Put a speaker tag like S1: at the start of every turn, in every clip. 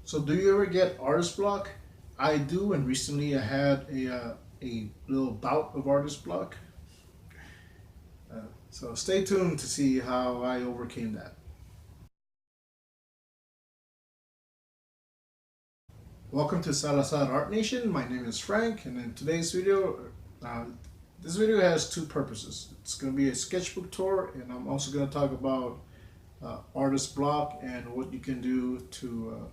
S1: So do you ever get artist block? I do, and recently I had a little bout of artist block. So stay tuned to see how I overcame that. Welcome to Salazar Art Nation. My name is Frank, and in today's video, uh, this video has two purposes. It's going to be a sketchbook tour, and I'm also going to talk about artist block and what you can do to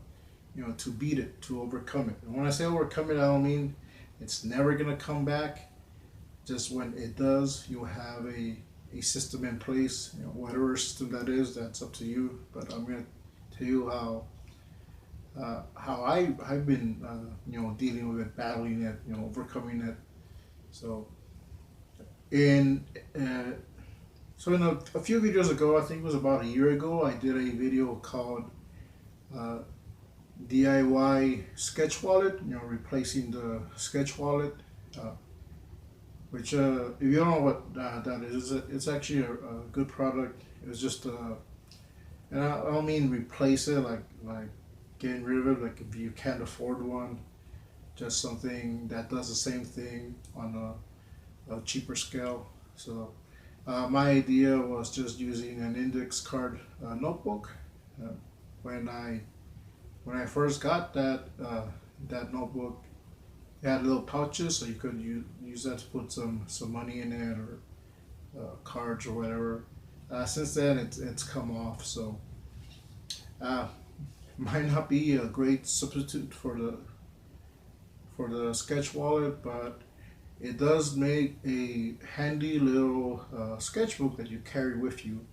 S1: to beat it, to overcome it. And when I say overcome it, I don't mean it's never gonna come back. Just when it does, you'll have a system in place. Whatever system that is, that's up to you. But I'm gonna tell you how I've been dealing with it, battling it, overcoming it. So in uh, a few videos ago, I think it was about a year ago, I did a video called uh, DIY sketch wallet, replacing the sketch wallet, uh, which if you don't know what that is, it's actually a good product. It's just and I don't mean replace it like getting rid of it, like if you can't afford one, just something that does the same thing on a cheaper scale. So my idea was just using an index card notebook. Uh, when I first got that notebook, it had little pouches, so you could use that to put some money in it or cards or whatever. Since then, it's come off, so uh, might not be a great substitute for the sketch wallet, but it does make a handy little sketchbook that you carry with you.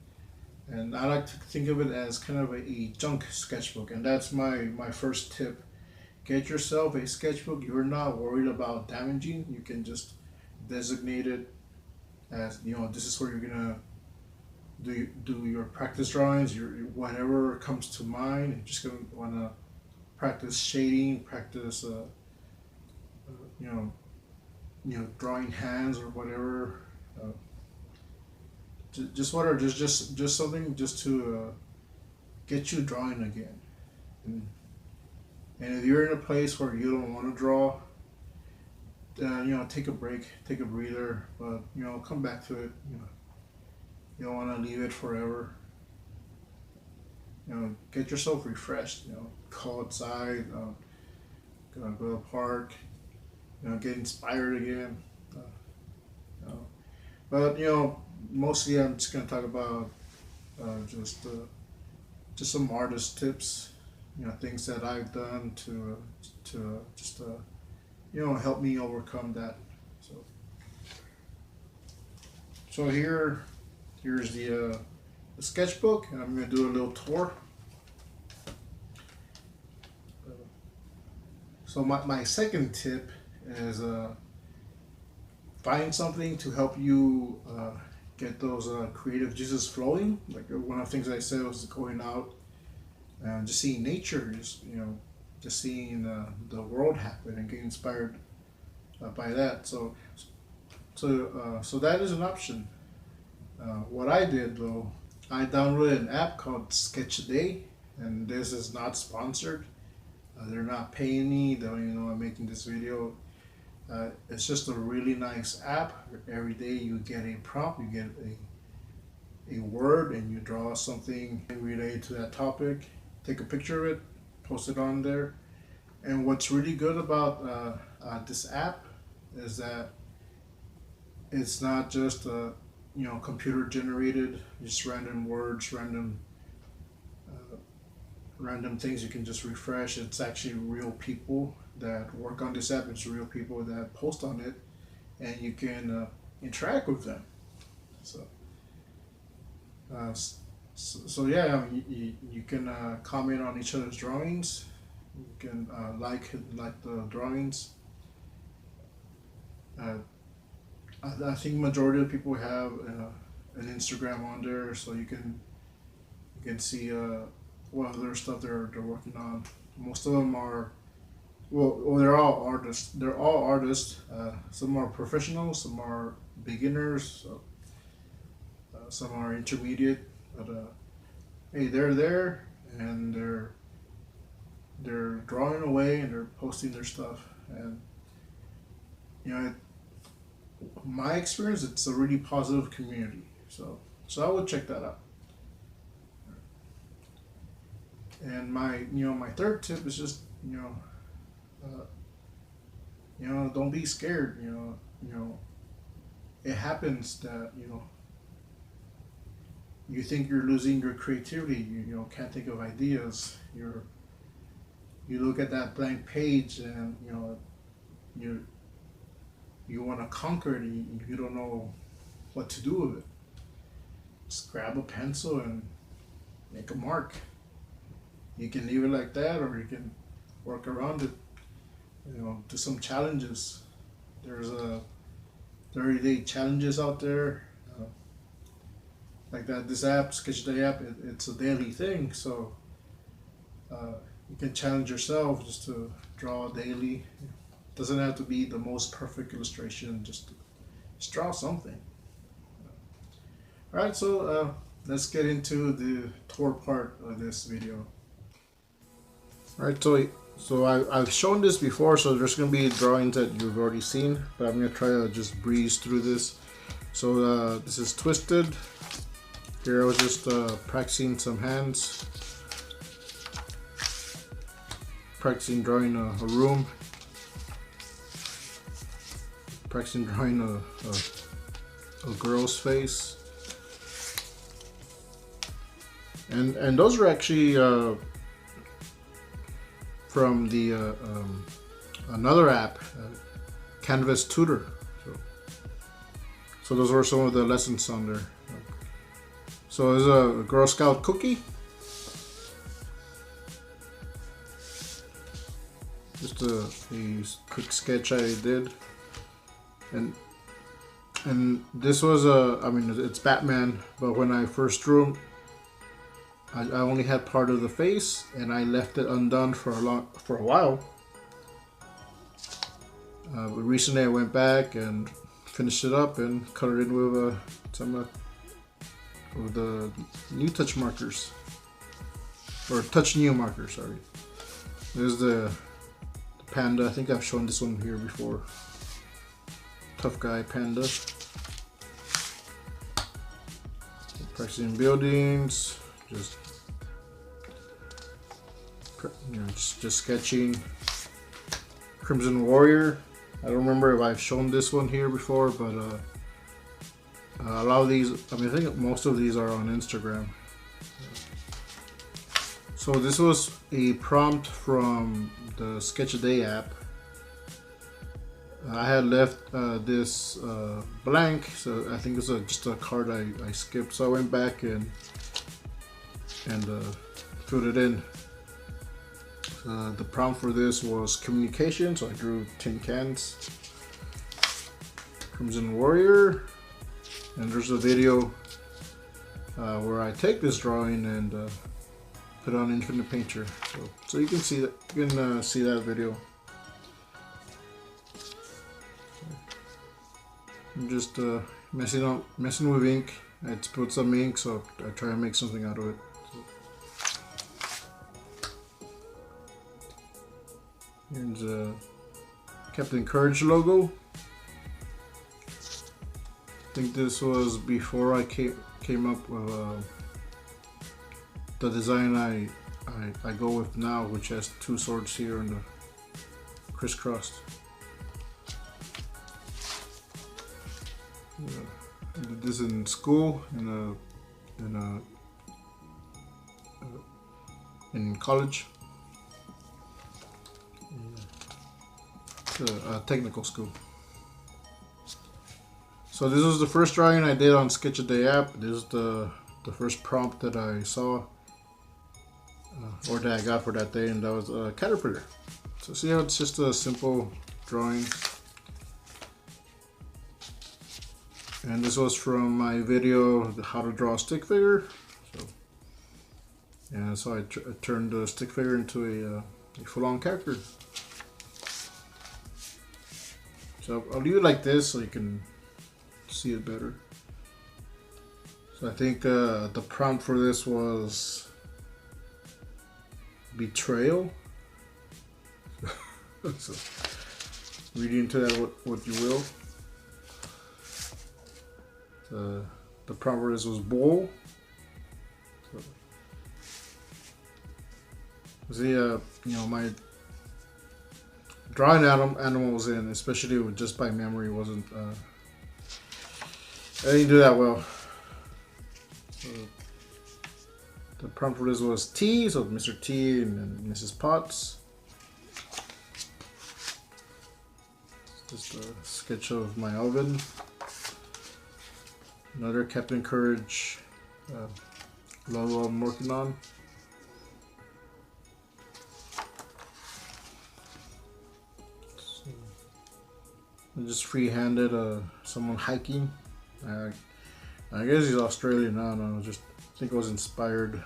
S1: And I like to think of it as kind of a junk sketchbook, and that's my first tip. Get yourself a sketchbook you're not worried about damaging. You can just designate it as, this is where you're gonna do your practice drawings, your whatever comes to mind. You're just gonna wanna practice shading, practice you know drawing hands or whatever. Uh, just whatever, just something just to get you drawing again. And, and if you're in a place where you don't want to draw, take a break, take a breather, but come back to it. You don't want to leave it forever. Get yourself refreshed. Go outside, go to the park. Get inspired again. Uh, you know. But mostly I'm just gonna talk about just some artist tips. Things that I've done to just help me overcome that. So here's the sketchbook, and I'm gonna do a little tour. So my second tip is find something to help you get those creative juices flowing. Like one of the things I said was going out and just seeing nature, just seeing the world happen and getting inspired by that. So that is an option. What I did though, I downloaded an app called Sketch a Day, and this is not sponsored. They're not paying me. They don't even know I'm making this video. It's just a really nice app. Every day you get a prompt, you get a word, and you draw something related to that topic. Take a picture of it, post it on there. And what's really good about this app is that it's not just computer generated, just random words, random things you can just refresh. It's actually real people that work on this app. It's real people that post on it, and you can interact with them. So, so yeah, you can comment on each other's drawings. You can like the drawings. I think majority of people have an Instagram on there, so you can see what other stuff they're working on. Most of them are they're all artists. They're all artists. Some are professionals, some are beginners, some are intermediate. But hey, they're there, and they're drawing away and they're posting their stuff, and my experience, it's a really positive community. So I would check that out. And my third tip is just uh, don't be scared. It happens that you think you're losing your creativity. You can't think of ideas. You look at that blank page and you want to conquer it. And you don't know what to do with it. Just grab a pencil and make a mark. You can leave it like that, or you can work around it. Do some challenges. There's a 30-day challenges out there, like that. This app, Sketch Day app, it's a daily thing. So you can challenge yourself just to draw daily. It doesn't have to be the most perfect illustration. Just draw something. All right, so let's get into the tour part of this video. All right, so I've shown this before, so there's going to be drawings that you've already seen, but I'm going to try to just breeze through this. So this is Twisted. Here I was just practicing some hands, practicing drawing a room, practicing drawing a girl's face, and those are actually from the another app, Canvas Tutor. So those were some of the lessons on there. So there's a Girl Scout cookie. Just a quick sketch I did, and this was it's Batman, but when I first drew him, I only had part of the face, and I left it undone for a while. But recently I went back and finished it up and colored it with some of the new touch markers, or touch new markers. Sorry. There's the panda. I think I've shown this one here before. Tough guy panda. Practicing buildings. Just sketching. Crimson Warrior. I don't remember if I've shown this one here before, but a lot of these, I think most of these are on Instagram. So this was a prompt from the Sketch a Day app. I had left this blank, so I think it's just a card I skipped. So I went back and filled it in. The prompt for this was communication, so I drew tin cans. Crimson Warrior, and there's a video where I take this drawing and put on Infinite Painter, so you can see that. You can see that video. I'm just messing with ink. I spilled some ink, so I try to make something out of it. Here's a Captain Courage logo. I think this was before I came up with the design I go with now, which has two swords here and the crisscrossed. I did this in school, in college. A technical school. So this was the first drawing I did on Sketch a Day app. This is the first prompt that I saw, or that I got for that day, and that was a caterpillar. So see how it's just a simple drawing. And this was from my video, how to draw a stick figure. So I turned the stick figure into a full-on character. So I'll leave it like this so you can see it better. So I think the prompt for this was betrayal. So read into that what you will. The prompt for this was bull. So, you know, my drawing animals in, especially with just by memory, wasn't. I didn't do that well. So the prompt for this was T, so Mr. T and Mrs. Potts. Just a sketch of my oven. Another Captain Courage logo I'm working on. So I just free-handed someone hiking. I guess he's Australian. I don't know. Just I think I was inspired.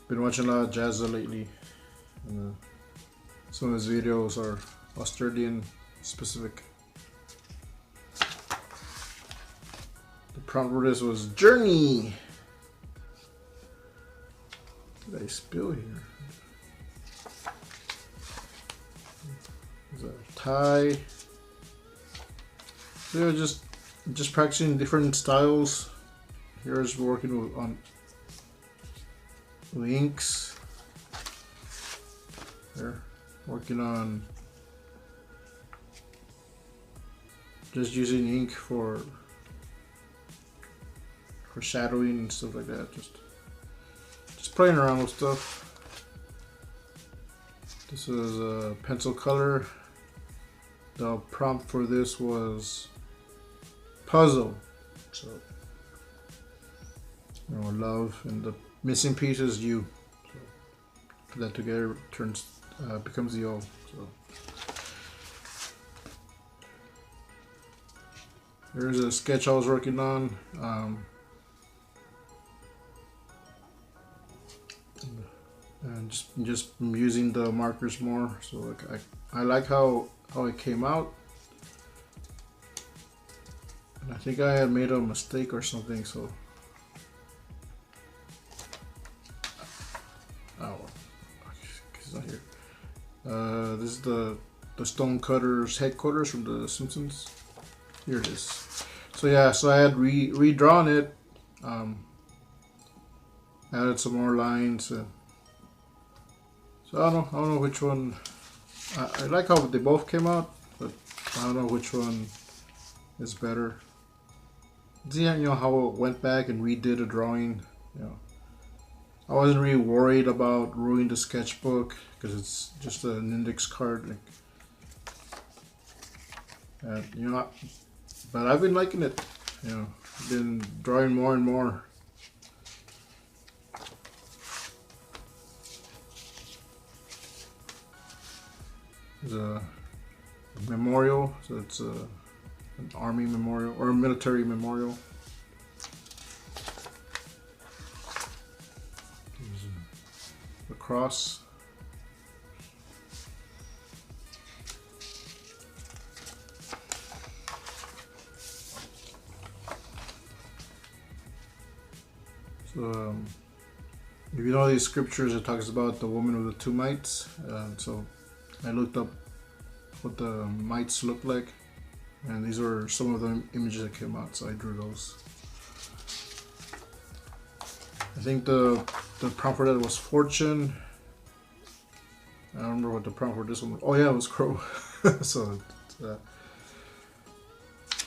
S1: Been watching a lot of Jazza lately. And, some of his videos are Australian specific. The prompt for this was journey. What did I spill here? There's a tie. So yeah, just practicing different styles. Here's working on inks. There, working on just using ink for shadowing and stuff like that. Just playing around with stuff. This is a pencil color. The prompt for this was puzzle. So, you know, love, and the missing piece is you. So put that together, becomes the O. So here's a sketch I was working on. And just using the markers more. So like I like how it came out. And I think I had made a mistake or something, so it's not here. This is the Stonecutters Headquarters from the Simpsons. Here it is. So yeah, so I had redrawn it, added some more lines. So I don't know which one. I like how they both came out, but I don't know which one is better. See, you know how I went back and redid a drawing. You know, I wasn't really worried about ruining the sketchbook because it's just an index card. Like, you know, but I've been liking it. You know, I've been drawing more and more. There's a memorial, so it's an army memorial or a military memorial. There's a cross. So if you know these scriptures, it talks about the woman with the two mites. So I looked up what the mites look like, and these were some of the images that came out, so I drew those. I think the prompt for that was fortune. I don't remember what the prompt for this one was. Oh yeah, it was crow. So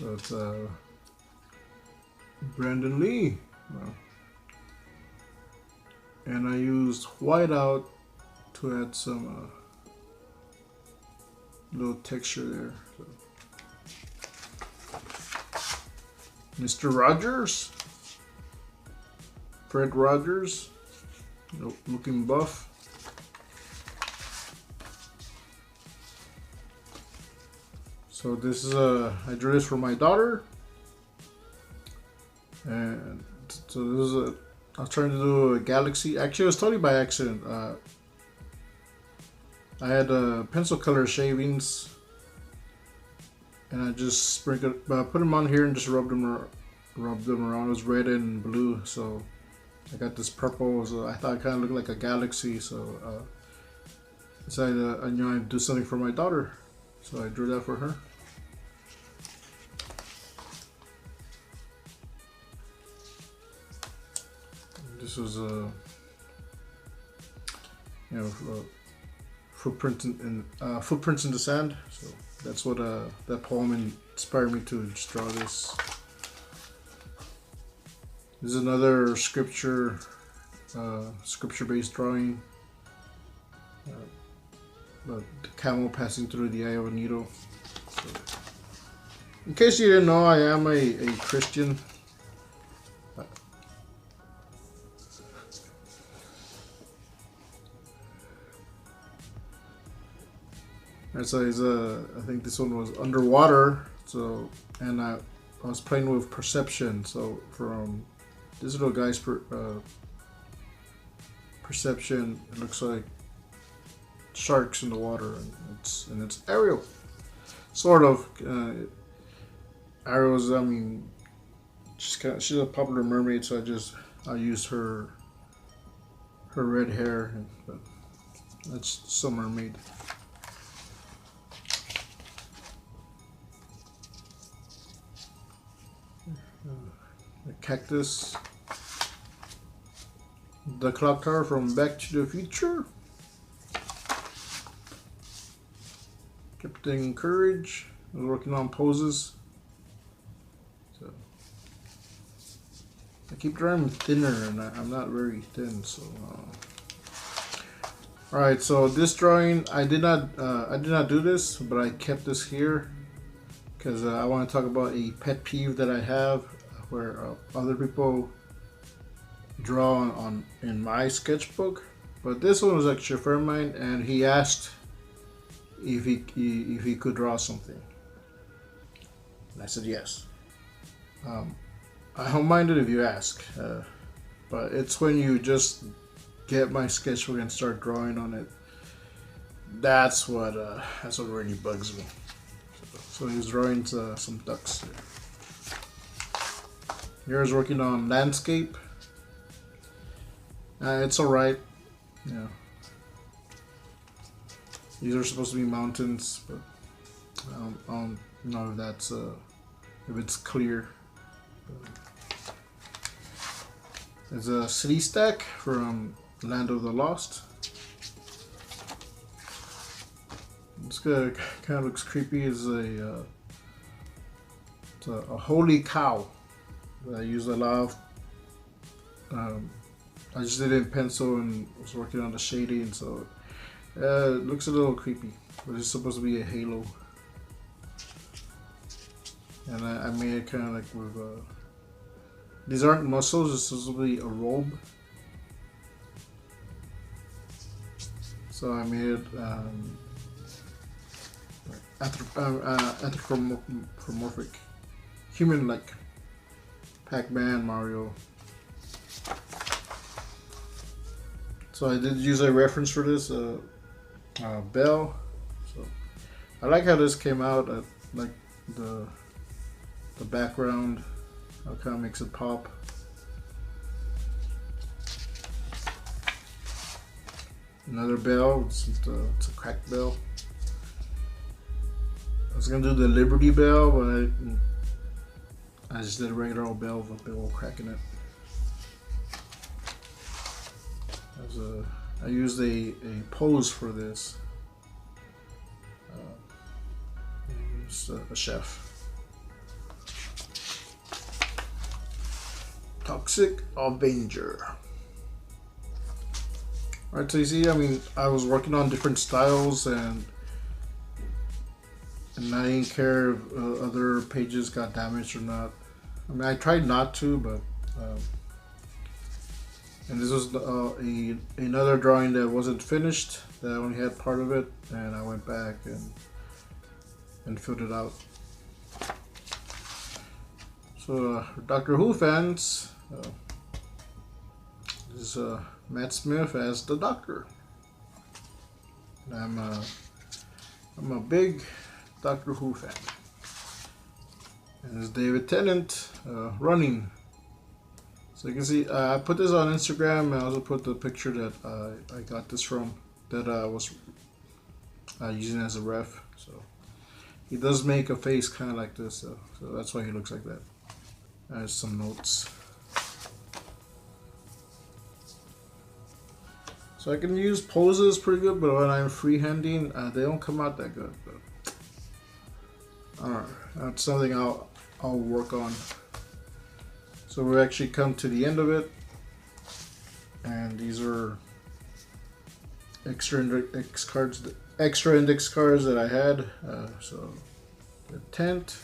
S1: it's Brandon Lee. And I used whiteout to add some little texture there. So. Mr. Rogers, Fred Rogers, looking buff. So this is I drew this for my daughter, and so this is I was trying to do a galaxy. Actually, it was totally by accident. I had pencil color shavings, and I just sprinkled, put them on here and just rubbed them around. It was red and blue, so I got this purple. So I thought it kind of looked like a galaxy. So decided I'd do something for my daughter, so I drew that for her. This was footprints in the sand. So that's what that poem inspired me to just draw this. This is another scripture-based drawing. The camel passing through the eye of a needle. So, in case you didn't know, I am a Christian. And so I think this one was underwater. So, and I was playing with perception. So from this little guy's perception, it looks like sharks in the water, and it's Ariel, sort of. Ariel's, I mean, she's a popular mermaid, so I used her red hair, but that's some mermaid. A cactus. The clock tower from Back to the Future. Captain Courage. I was working on poses. So I keep drawing thinner, and I'm not very thin. So all right. So this drawing, I did not do this, but I kept this here because I want to talk about a pet peeve that I have, where other people draw in my sketchbook. But this one was actually a friend of mine, and he asked if he could draw something, and I said yes. I don't mind it if you ask, but it's when you just get my sketchbook and start drawing on it. That's what really bugs me. So he's drawing some ducks here. Here's working on landscape. It's alright. Yeah. These are supposed to be mountains, but I don't know if that's if it's clear. There's a city stack from Land of the Lost. This guy kind of looks creepy. It's a holy cow. I used a lot of. I just did it in pencil and was working on the shading, so it looks a little creepy. But it's supposed to be a halo, and I made it kind of like with. These aren't muscles. It's supposed to be a robe. So I made it anthropomorphic, human-like. Pac-Man, Mario. So I did use a reference for this, Bell. So I like how this came out. Like the background, how it kind of makes it pop. Another bell. It's a cracked bell. I was gonna do the Liberty Bell, but I just did a regular old bell with a big old crack in it. I used a pose for this. Just a chef. Toxic Avenger. Alright, so you see, I mean, I was working on different styles, and I didn't care if other pages got damaged or not. I mean, I tried not to, but and this was another drawing that wasn't finished, that I only had part of it, and I went back and filled it out. So Doctor Who fans, this is Matt Smith as the Doctor. And I'm a big Doctor Who fan. And this is David Tennant running. So you can see, I put this on Instagram, and I also put the picture that I got this from, that was using it as a ref. So he does make a face kind of like this, so that's why he looks like that. There's some notes. So I can use poses pretty good, but when I'm freehanding, they don't come out that good. But alright, that's something I'll work on. So we actually come to the end of it, and these are extra index cards that I had. So the tent,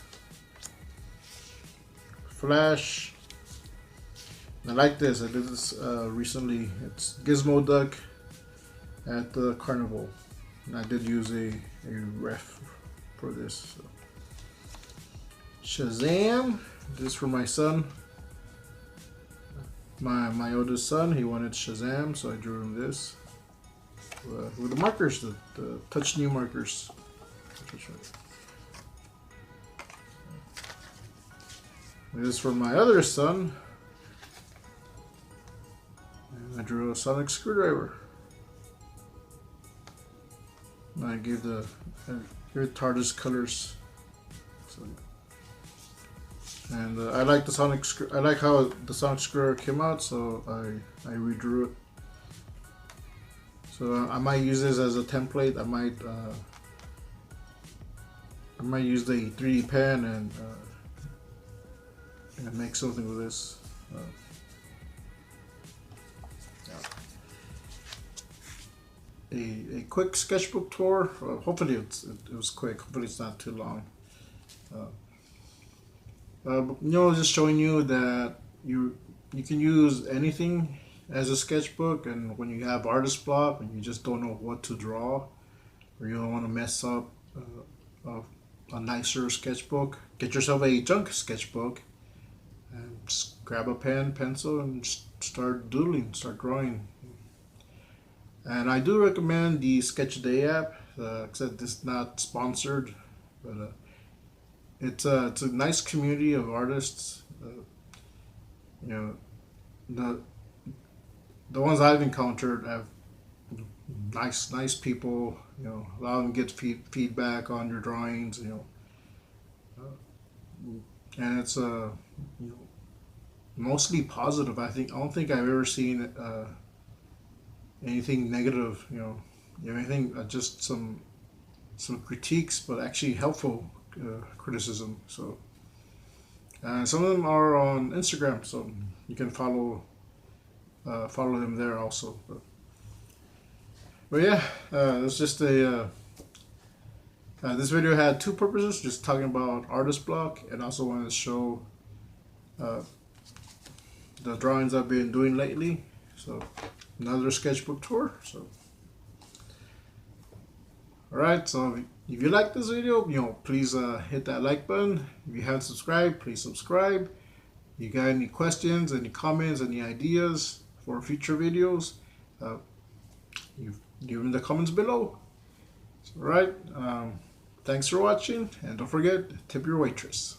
S1: flash. I like this. I did this recently. It's Gizmo duck at the Carnival, and I did use a ref for this. So. Shazam! This is for my son. My oldest son. He wanted Shazam, so I drew him this with the markers, the touch new markers. This is for my other son. I drew a sonic screwdriver. And I gave the TARDIS colors. So, and I like the sonic. I like how the sonic screwdriver came out, so I redrew it. So I might use this as a template. I might use the 3D pen and make something with this. A quick sketchbook tour. Hopefully it was quick. Hopefully it's not too long. Just showing you that you can use anything as a sketchbook, and when you have artist block and you just don't know what to draw, or you don't want to mess up a nicer sketchbook, get yourself a junk sketchbook and just grab a pen, pencil, and start doodling, start drawing. And I do recommend the Sketch Day app, except it's not sponsored, but it's a nice community of artists. The ones I've encountered have nice people. A lot of them get feedback on your drawings. And it's mostly positive. I don't think I've ever seen anything negative. Anything just some critiques, but actually helpful criticism. So some of them are on Instagram, so you can follow them there also. But yeah, it's just a this video had two purposes: just talking about artist block, and also wanted to show the drawings I've been doing lately. So another sketchbook tour. So alright, so if you like this video, please hit that like button. If you haven't subscribed, please subscribe. If you got any questions, any comments, any ideas for future videos, you leave in the comments below. Alright, thanks for watching, and don't forget, tip your waitress.